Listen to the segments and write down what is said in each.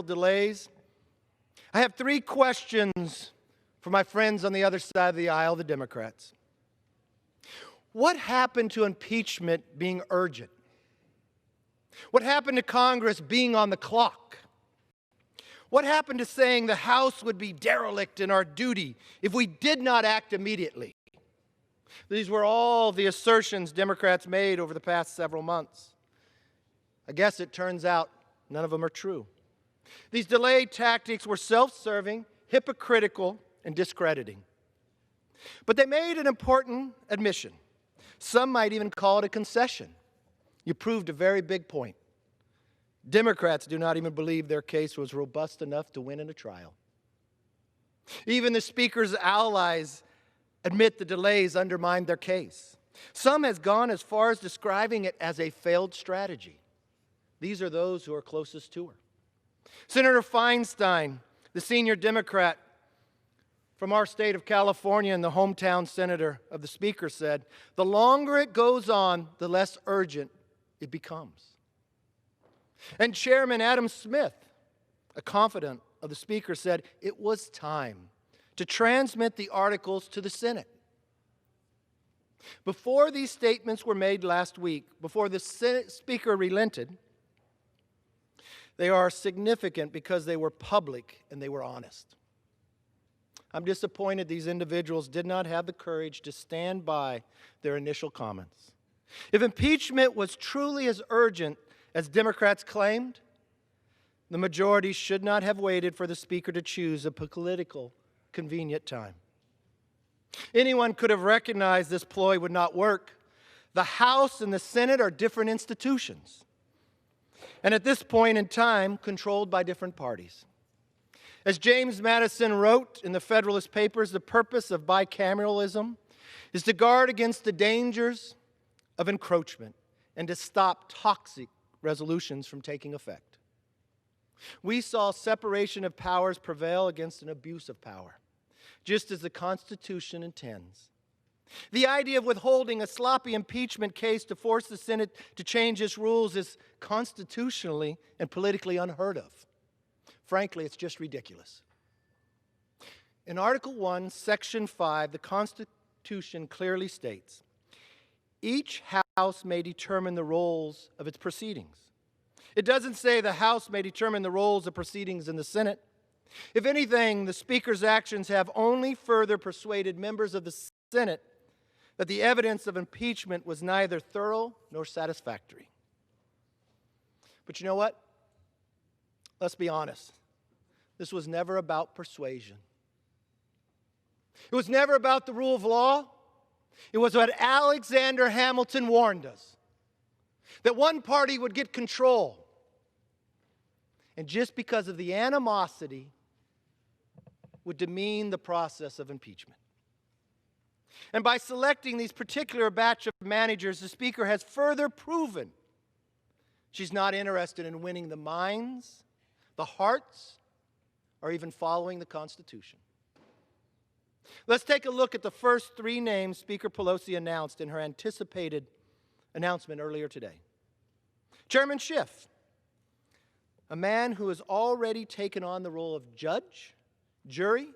delays. I have three questions for my friends on the other side of the aisle, the Democrats. What happened to impeachment being urgent? What happened to Congress being on the clock? What happened to saying the House would be derelict in our duty if we did not act immediately? These were all the assertions Democrats made over the past several months. I guess it turns out none of them are true. These delay tactics were self-serving, hypocritical, and discrediting. But they made an important admission. Some might even call it a concession. You proved a very big point. Democrats do not even believe their case was robust enough to win in a trial. Even the Speaker's allies admit the delays undermined their case. Some has gone as far as describing it as a failed strategy. These are those who are closest to her. Senator Feinstein, the senior Democrat from our state of California and the hometown senator of the Speaker, said, "The longer it goes on, the less urgent it becomes." And Chairman Adam Smith, a confidant of the Speaker, said it was time to transmit the articles to the Senate. Before these statements were made last week, before the Senate Speaker relented, they are significant because they were public and they were honest. I'm disappointed these individuals did not have the courage to stand by their initial comments. If impeachment was truly as urgent as Democrats claimed, the majority should not have waited for the Speaker to choose a political convenient time. Anyone could have recognized this ploy would not work. The House and the Senate are different institutions, and at this point in time, controlled by different parties. As James Madison wrote in the Federalist Papers, the purpose of bicameralism is to guard against the dangers of encroachment and to stop toxic resolutions from taking effect. We saw separation of powers prevail against an abuse of power, just as the Constitution intends. The idea of withholding a sloppy impeachment case to force the Senate to change its rules is constitutionally and politically unheard of. Frankly, it's just ridiculous. In Article 1, Section 5, the Constitution clearly states, each House may determine the roles of its proceedings. It doesn't say the House may determine the roles of proceedings in the Senate. If anything, the Speaker's actions have only further persuaded members of the Senate that the evidence of impeachment was neither thorough nor satisfactory. But you know what? Let's be honest. This was never about persuasion. It was never about the rule of law. It was what Alexander Hamilton warned us, that one party would get control. And just because of the animosity would demean the process of impeachment. And by selecting these particular batch of managers, the Speaker has further proven she's not interested in winning the minds, the hearts, or even following the Constitution. Let's take a look at the first three names Speaker Pelosi announced in her anticipated announcement earlier today. Chairman Schiff, a man who has already taken on the role of judge, jury,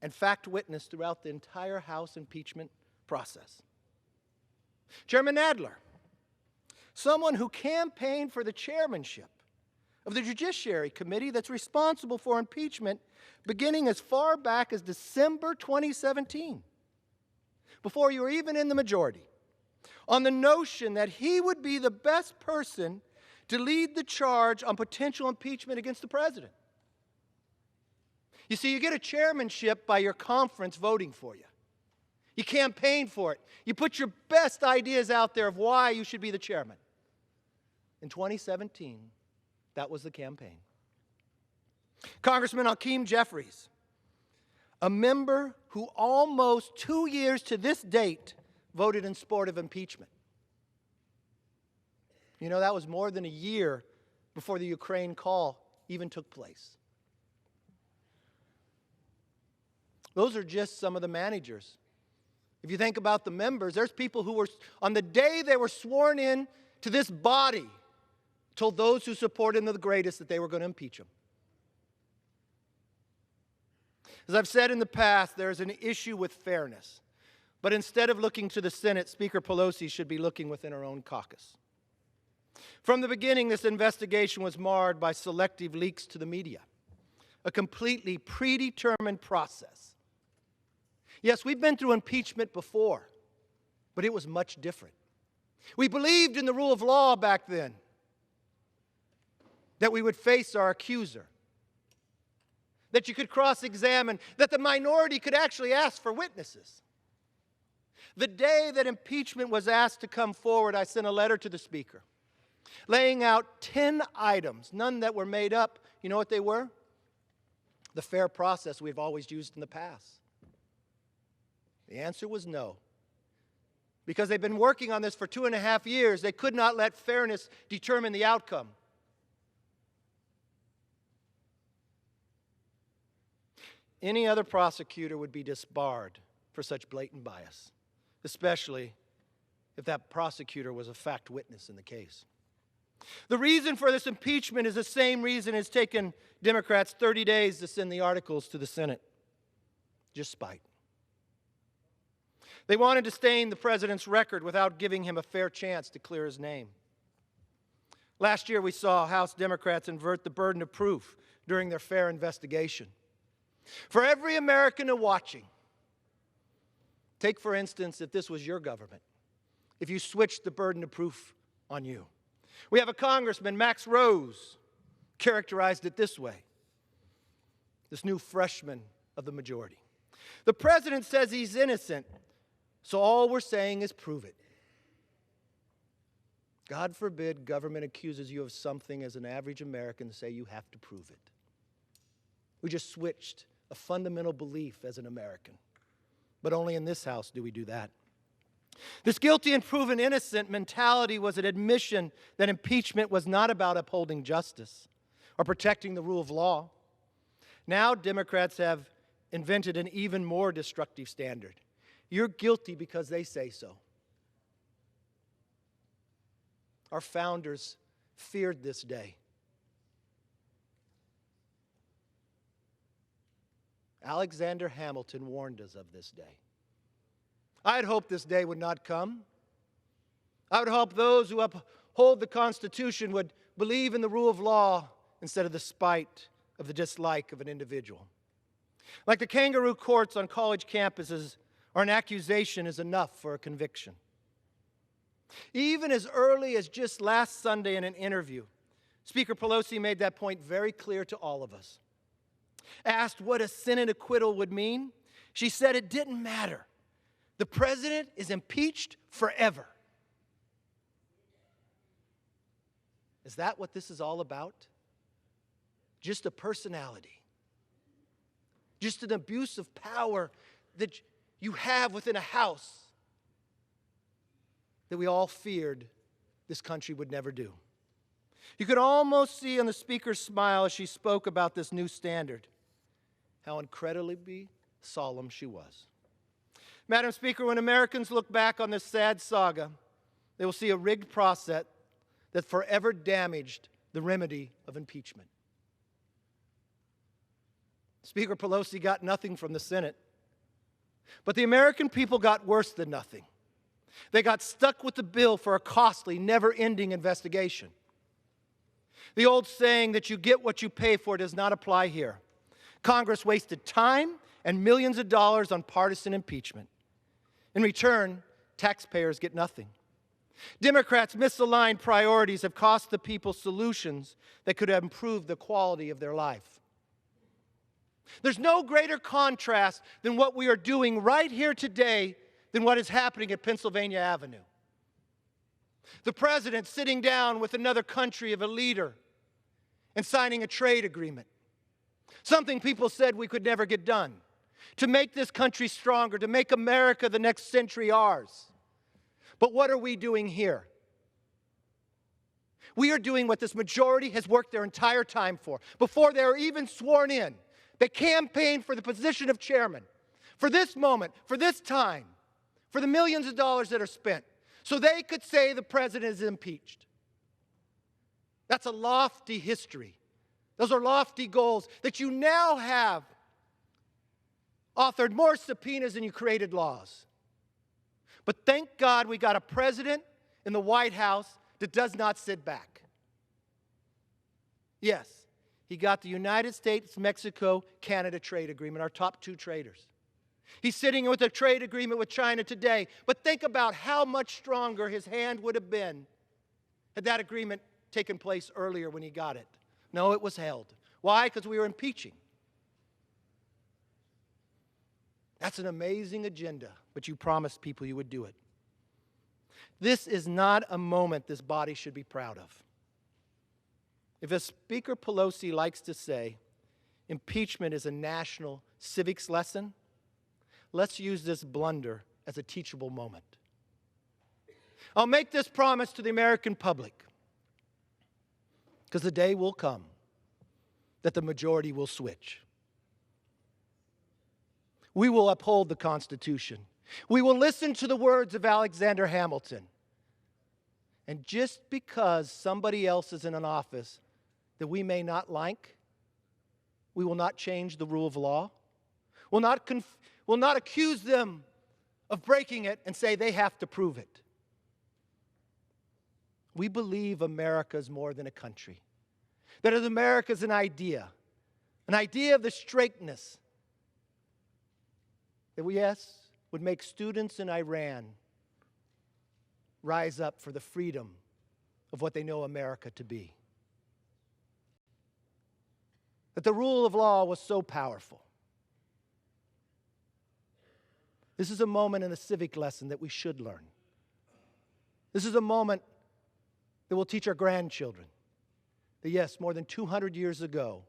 and fact witness throughout the entire House impeachment process. Chairman Nadler, someone who campaigned for the chairmanship of the Judiciary Committee that's responsible for impeachment beginning as far back as December 2017, before you were even in the majority, on the notion that he would be the best person to lead the charge on potential impeachment against the president. You see, you get a chairmanship by your conference voting for you. You campaign for it. You put your best ideas out there of why you should be the chairman. In 2017, that was the campaign. Congressman Hakeem Jeffries, a member who almost 2 years to this date voted in support of impeachment. You know, that was more than a year before the Ukraine call even took place. Those are just some of the managers. If you think about the members, there's people who were, on the day they were sworn in to this body, told those who supported him the greatest that they were going to impeach him. As I've said in the past, there is an issue with fairness. But instead of looking to the Senate, Speaker Pelosi should be looking within her own caucus. From the beginning, this investigation was marred by selective leaks to the media, a completely predetermined process. Yes, we've been through impeachment before, but it was much different. We believed in the rule of law back then, that we would face our accuser, that you could cross-examine, that the minority could actually ask for witnesses. The day that impeachment was asked to come forward, I sent a letter to the Speaker, laying out 10 items, none that were made up. You know what they were? The fair process we've always used in the past. The answer was no. Because they've been working on this for 2.5 years, they could not let fairness determine the outcome. Any other prosecutor would be disbarred for such blatant bias, especially if that prosecutor was a fact witness in the case. The reason for this impeachment is the same reason it's taken Democrats 30 days to send the articles to the Senate. Just spite. They wanted to stain the president's record without giving him a fair chance to clear his name. Last year, we saw House Democrats invert the burden of proof during their fair investigation. For every American watching, take, for instance, if this was your government, if you switched the burden of proof on you. We have a congressman, Max Rose, characterized it this way, this new freshman of the majority. The president says he's innocent, so all we're saying is prove it. God forbid government accuses you of something as an average American, say you have to prove it. We just switched a fundamental belief as an American. But only in this house do we do that. This guilty and proven innocent mentality was an admission that impeachment was not about upholding justice or protecting the rule of law. Now Democrats have invented an even more destructive standard. You're guilty because they say so. Our founders feared this day. Alexander Hamilton warned us of this day. I had hoped this day would not come. I would hope those who uphold the Constitution would believe in the rule of law instead of the spite of the dislike of an individual. Like the kangaroo courts on college campuses, or an accusation is enough for a conviction. Even as early as just last Sunday in an interview, Speaker Pelosi made that point very clear to all of us. Asked what a Senate acquittal would mean, she said it didn't matter. The president is impeached forever. Is that what this is all about? Just a personality. Just an abuse of power that you have within a house that we all feared this country would never do. You could almost see on the speaker's smile as she spoke about this new standard how incredibly solemn she was. Madam Speaker, when Americans look back on this sad saga, they will see a rigged process that forever damaged the remedy of impeachment. Speaker Pelosi got nothing from the Senate, but the American people got worse than nothing. They got stuck with the bill for a costly, never-ending investigation. The old saying that you get what you pay for does not apply here. Congress wasted time and millions of dollars on partisan impeachment. In return, taxpayers get nothing. Democrats' misaligned priorities have cost the people solutions that could have improved the quality of their life. There's no greater contrast than what we are doing right here today than what is happening at Pennsylvania Avenue. The president sitting down with another country of a leader and signing a trade agreement. Something people said we could never get done. To make this country stronger, to make America the next century ours. But what are we doing here? We are doing what this majority has worked their entire time for. Before they were even sworn in, they campaigned for the position of chairman. For this moment, for this time, for the millions of dollars that are spent, so they could say the president is impeached. That's a lofty history. Those are lofty goals that you now have authored more subpoenas than you created laws. But thank God we got a president in the White House that does not sit back. Yes, he got the United States-Mexico-Canada trade agreement, our top two traders. He's sitting with a trade agreement with China today. But think about how much stronger his hand would have been had that agreement taken place earlier when he got it. No, it was held. Why? Because we were impeaching. That's an amazing agenda, but you promised people you would do it. This is not a moment this body should be proud of. If as Speaker Pelosi likes to say, impeachment is a national civics lesson, let's use this blunder as a teachable moment. I'll make this promise to the American public, because the day will come that the majority will switch. We will uphold the Constitution. We will listen to the words of Alexander Hamilton. And just because somebody else is in an office that we may not like, we will not change the rule of law. We'll not accuse them of breaking it and say they have to prove it. We believe America is more than a country. That America is an idea of the straightness that we, yes, would make students in Iran rise up for the freedom of what they know America to be. That the rule of law was so powerful. This is a moment in a civic lesson that we should learn. This is a moment that will teach our grandchildren that, yes, more than 200 years ago,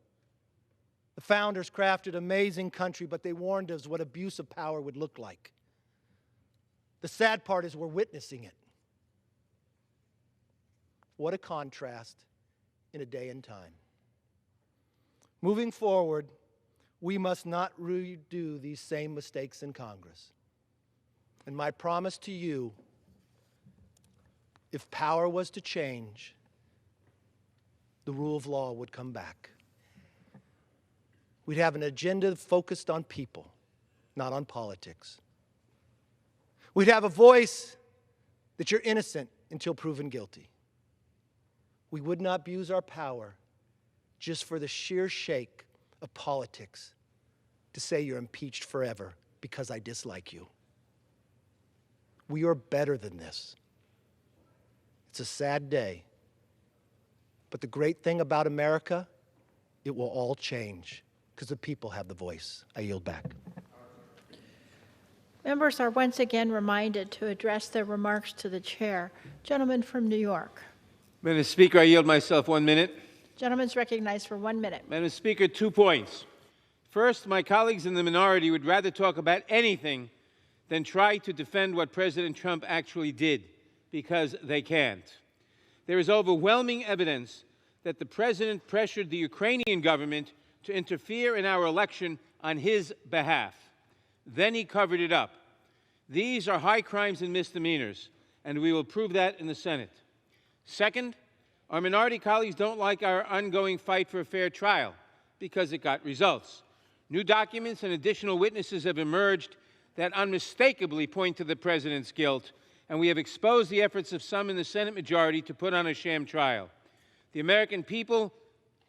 the founders crafted an amazing country, but they warned us what abuse of power would look like. The sad part is we're witnessing it. What a contrast in a day and time. Moving forward, we must not redo these same mistakes in Congress. And my promise to you, if power was to change, the rule of law would come back. We'd have an agenda focused on people, not on politics. We'd have a voice that you're innocent until proven guilty. We would not abuse our power just for the sheer shake of politics to say you're impeached forever because I dislike you. We are better than this. It's a sad day. But the great thing about America, it will all change because the people have the voice. I yield back. Members are once again reminded to address their remarks to the chair. Gentleman from New York. Madam Speaker, I yield myself 1 minute. Gentleman's recognized for 1 minute. Madam Speaker, 2 points. First, my colleagues in the minority would rather talk about anything than try to defend what President Trump actually did, because they can't. There is overwhelming evidence that the President pressured the Ukrainian government to interfere in our election on his behalf. Then he covered it up. These are high crimes and misdemeanors, and we will prove that in the Senate. Second, our minority colleagues don't like our ongoing fight for a fair trial because it got results. New documents and additional witnesses have emerged that unmistakably point to the President's guilt, and we have exposed the efforts of some in the Senate majority to put on a sham trial. The American people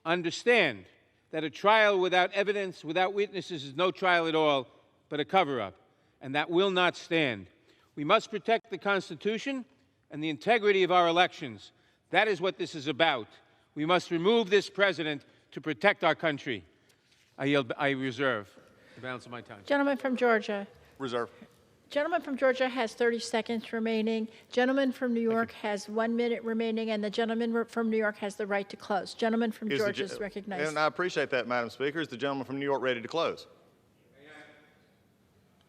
understand that a trial without evidence, without witnesses, is no trial at all, but a cover-up, and that will not stand. We must protect the Constitution and the integrity of our elections. That is what this is about. We must remove this President to protect our country. I reserve the balance of my time. Gentleman from Georgia. Reserve. Gentleman from Georgia has 30 seconds remaining. Gentleman from New York has 1 minute remaining, and the gentleman from New York has the right to close. Gentleman from Georgia is recognized. And I appreciate that, Madam Speaker. Is the gentleman from New York ready to close?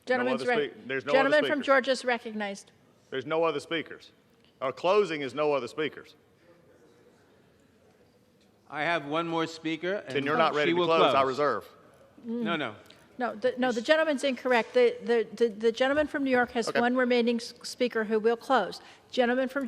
Gentleman speakers. from Georgia is recognized. There's no other speakers. Our closing is no other speakers. I have one more speaker. Then you're not ready to close. I reserve. No. No, the gentleman's incorrect. The gentleman from New York has one remaining speaker who will close. Gentleman from